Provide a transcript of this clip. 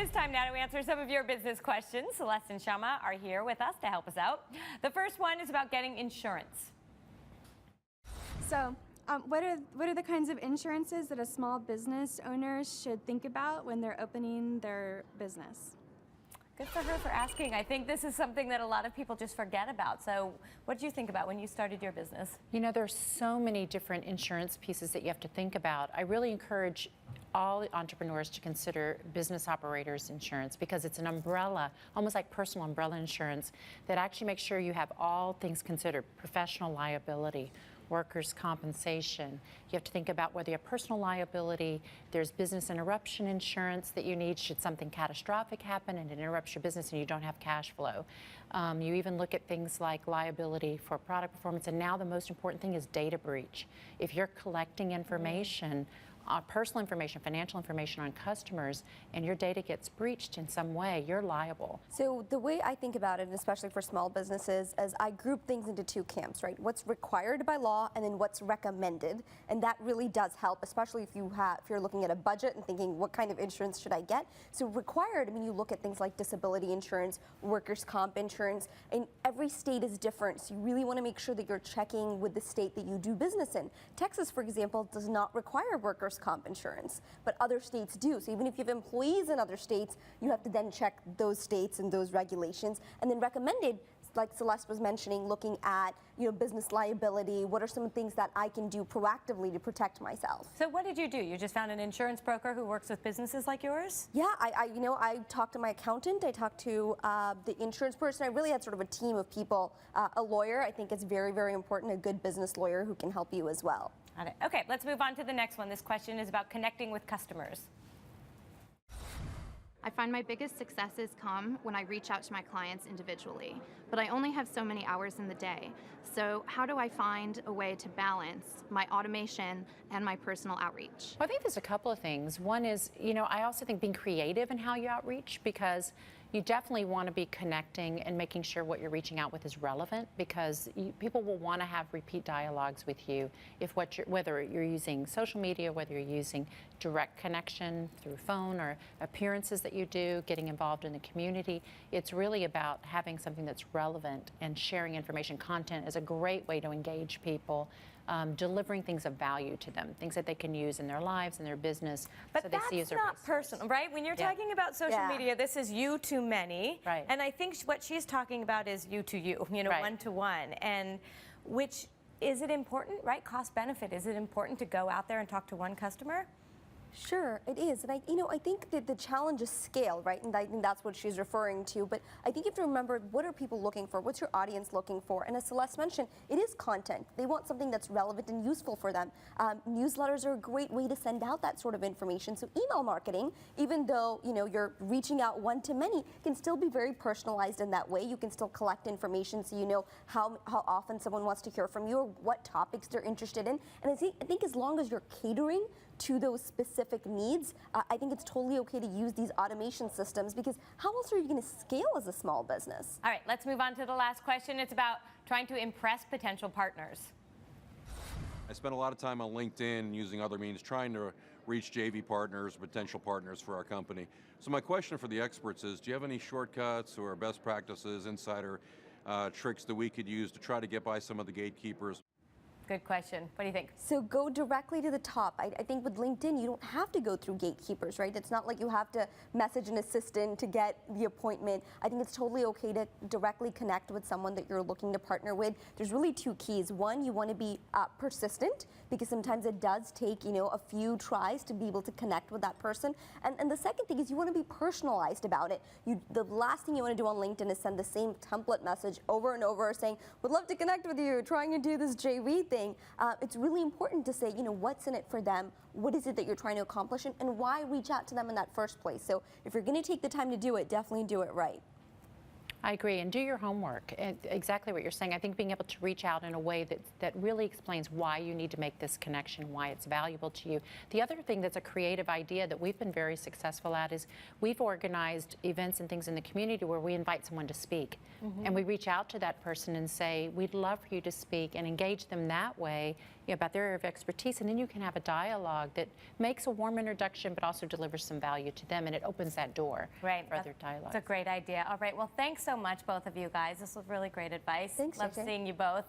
is time now to answer some of your business questions. Celeste and Shama are here with us to help us out. The first one is about getting insurance. So, what are the kinds of insurances that a small business owner should think about when they're opening their business? Good for her for asking. I think this is something that a lot of people just forget about. So what did you think about when you started your business? You know, there's so many different insurance pieces that you have to think about. I really encourage all entrepreneurs to consider business operators insurance because it's an umbrella, almost like personal umbrella insurance, that actually makes sure you have all things considered: professional liability, workers' compensation. You have to think about whether you have personal liability. There's business interruption insurance that you need should something catastrophic happen and it interrupts your business and you don't have cash flow. You even look at things like liability for product performance, and now the most important thing is data breach. If you're collecting information, personal information, financial information on customers, and your data gets breached in some way, you're liable. So the way I think about it, and especially for small businesses, is I group things into two camps, right? What's required by law and then what's recommended. And that really does help, especially if you're looking at a budget and thinking, what kind of insurance should I get? So required, I mean, you look at things like disability insurance, workers' comp insurance, and every state is different. So you really want to make sure that you're checking with the state that you do business in. Texas, for example, does not require workers' comp insurance, but other states do. So even if you have employees in other states, you have to then check those states and those regulations. And then recommended, like Celeste was mentioning, looking at business liability. What are some things that I can do proactively to protect myself? So what did you do? You just found an insurance broker who works with businesses like yours? Yeah, I talked to my accountant. I talked to the insurance person. I really had sort of a team of people. A lawyer, I think, is very, very important. A good business lawyer who can help you as well. Got it. Okay, let's move on to the next one. This question is about connecting with customers. I find my biggest successes come when I reach out to my clients individually, but I only have so many hours in the day. So how do I find a way to balance my automation and my personal outreach? Well, I think there's a couple of things. One is, I also think being creative in how you outreach, because you definitely want to be connecting and making sure what you're reaching out with is relevant, because people will want to have repeat dialogues with you if whether you're using social media, whether you're using direct connection through phone or appearances that you do, getting involved in the community. It's really about having something that's relevant, and sharing information. Content is a great way to engage people. Delivering things of value to them, things that they can use in their lives and their business. But so they see as that's not personal, right? When you're talking about social media, this is you to many. Right. And I think what she's talking about is you to you, right. one-to-one. And is it important, right? Cost benefit. Is it important to go out there and talk to one customer? Sure, it is. And I think that the challenge is scale, right? And I think that's what she's referring to. But I think you have to remember, what are people looking for? What's your audience looking for? And as Celeste mentioned, it is content. They want something that's relevant and useful for them. Newsletters are a great way to send out that sort of information. So email marketing, even though you're reaching out one to many, can still be very personalized in that way. You can still collect information so you know how often someone wants to hear from you or what topics they're interested in. And I think as long as you're catering to those specific needs, I think it's totally okay to use these automation systems, because how else are you going to scale as a small business? All right, let's move on to the last question. It's about trying to impress potential partners. I spend a lot of time on LinkedIn using other means trying to reach JV partners, potential partners for our company. So my question for the experts is, do you have any shortcuts or best practices, insider tricks that we could use to try to get by some of the gatekeepers? Good question. What do you think? So go directly to the top. I think with LinkedIn, you don't have to go through gatekeepers, right? It's not like you have to message an assistant to get the appointment. I think it's totally okay to directly connect with someone that you're looking to partner with. There's really two keys. One, you want to be persistent, because sometimes it does take, a few tries to be able to connect with that person. And the second thing is you want to be personalized about it. The last thing you want to do on LinkedIn is send the same template message over and over saying, would love to connect with you, trying to do this JV thing. It's really important to say, what's in it for them, what is it that you're trying to accomplish, and why reach out to them in that first place. So if you're going to take the time to do it, definitely do it right. I agree, and do your homework. And exactly what you're saying. I think being able to reach out in a way that really explains why you need to make this connection, why it's valuable to you. The other thing that's a creative idea that we've been very successful at is we've organized events and things in the community where we invite someone to speak. And we reach out to that person and say, we'd love for you to speak, and engage them that way, you know, about their area of expertise, and then you can have a dialogue that makes a warm introduction but also delivers some value to them, and it opens that door Right. for other dialogue. That's a great idea. All right. Well, thanks so much, both of you guys. This was really great advice. Thanks, Love JJ. seeing you both.